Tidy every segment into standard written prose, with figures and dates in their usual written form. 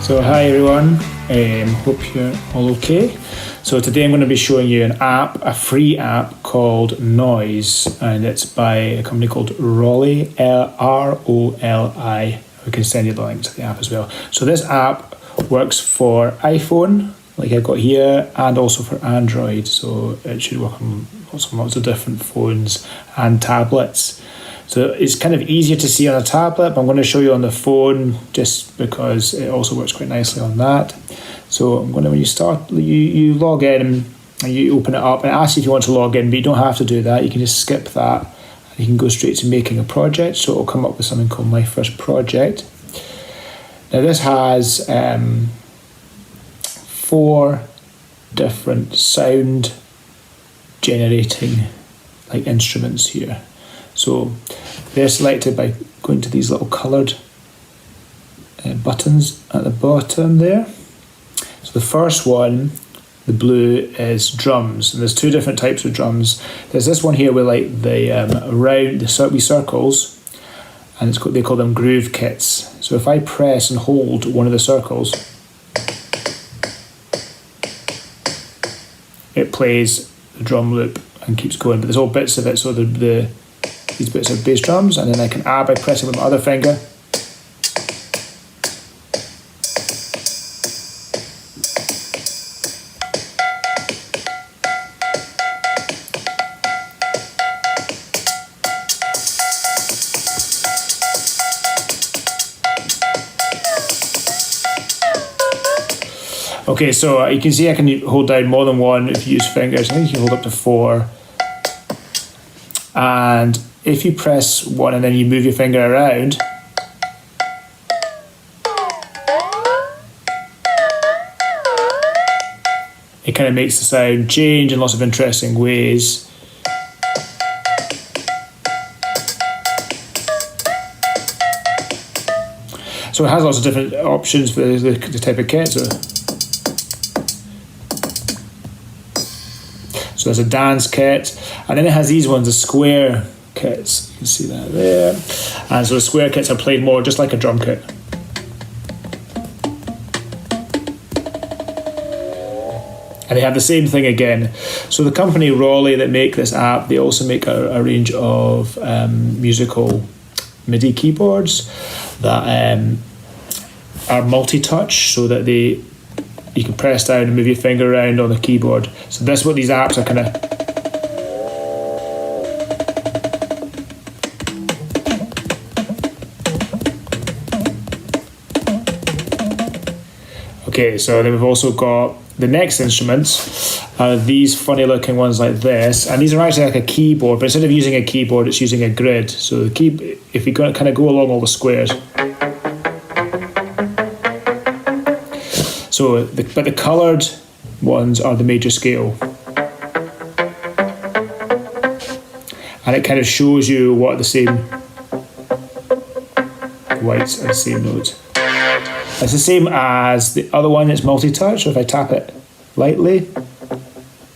So hi everyone, hope you're all okay. So today I'm going to be showing you an app, a free app called Noise, and it's by a company called Roli, R-O-L-I. We can send you the link to the app as well. So this app works for iPhone, like I've got here, and also for Android. So it should work on lots of different phones and tablets. So it's kind of easier to see on a tablet, but I'm going to show you on the phone just because it also works quite nicely on that. So I'm going to, when you start, you log in and you open it up and it asks you if you want to log in, but you don't have to do that. You can just skip that and you can go straight to making a project. So it'll come up with something called My First Project. Now this has 4 different sound generating like instruments here. So they're selected by going to these little coloured buttons at the bottom there. So the first one, the blue, is drums, and there's 2 different types of drums. There's this one here with like the round, the wee circles, and they call them groove kits. So if I press and hold one of the circles, it plays the drum loop and keeps going. But there's all bits of it, so these bits are bass drums, and then I can add by pressing with my other finger. Okay, so you can see I can hold down more than one if you use fingers. I think you can hold up to 4. And if you press 1 and then you move your finger around, it kind of makes the sound change in lots of interesting ways. So it has lots of different options for the type of kit. So there's a dance kit, and then it has these ones, the square kits. You can see that there. And so the square kits are played more just like a drum kit. And they have the same thing again. So the company Roli that make this app, they also make a range of musical MIDI keyboards that are multi-touch, so that you can press down and move your finger around on the keyboard. So that's what these apps are kind of. Okay, so then we've also got the next instruments, these funny looking ones like this, and these are actually like a keyboard, but instead of using a keyboard, it's using a grid. So if you kind of go along all the squares. So, but the coloured ones are the major scale. And it kind of shows you what the same whites are the same notes. It's the same as the other one, it's multi-touch, so if I tap it lightly,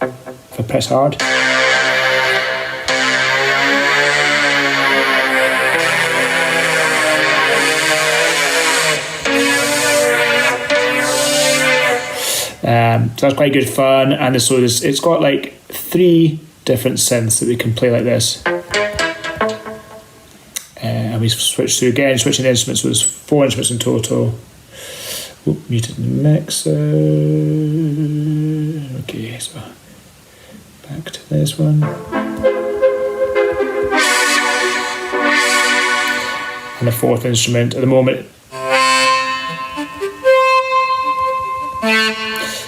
if I press hard, so that's quite good fun. And it's got like 3 different synths that we can play like this. And we switch to, again, switching the instruments, so there's 4 instruments in total. Oop, muted the mixer. Okay, so back to this one. And the 4th instrument at the moment.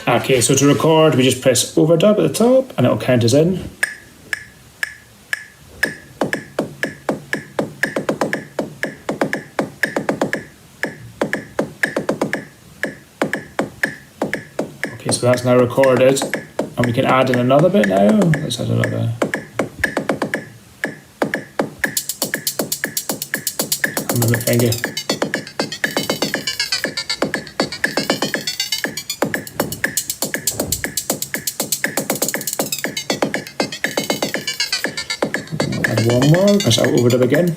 Okay, so to record, we just press overdub at the top and it'll count us in. Okay, so that's now recorded, and we can add in another bit now. Let's add another. I'll move my finger. Add one more, press overdub again.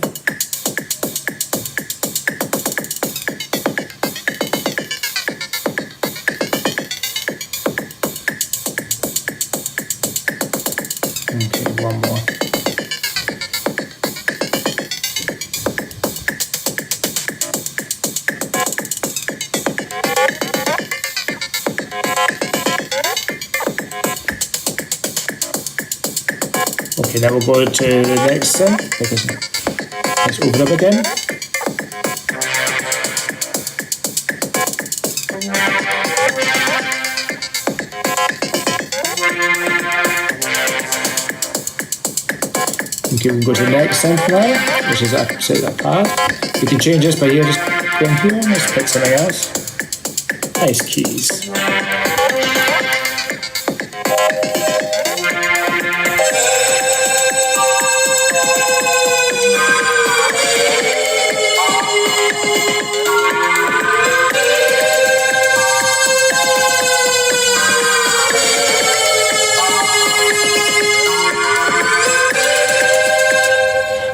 Okay, one more. Okay, now we'll go to the next synth because let's open up again. Okay, we can go to the next synth now, which is that pad. We can change this by here, just going here. Let's pick something else. Nice keys.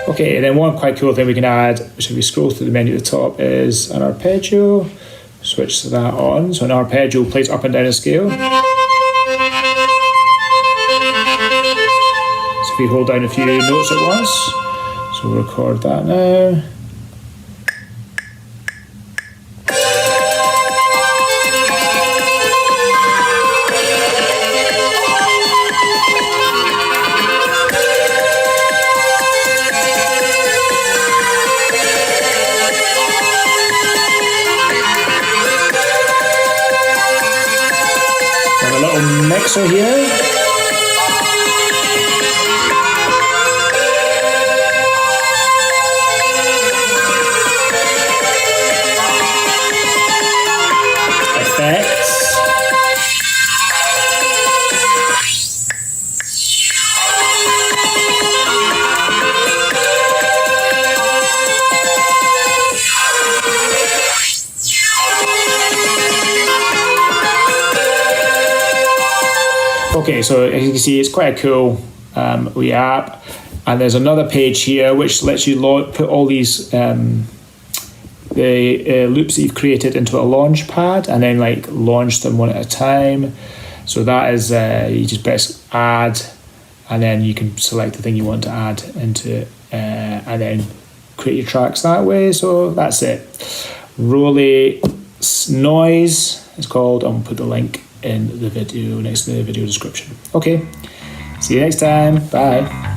Okay, and then one quite cool thing we can add, which if we scroll through the menu at the top, is an arpeggio. Switch that on. So an arpeggio plays up and down a scale. So if we hold down a few notes at once, so we'll record that now. A little mixer here. Effects. Okay, so as you can see, it's quite a cool wee app, and there's another page here which lets you put all these the loops that you've created into a launch pad, and then like launch them one at a time. So that is you just press add, and then you can select the thing you want to add into it, and then create your tracks that way. So that's it. Roli Noise it's called. I'll put the link in the video next to the video description. Okay, see you next time. Bye.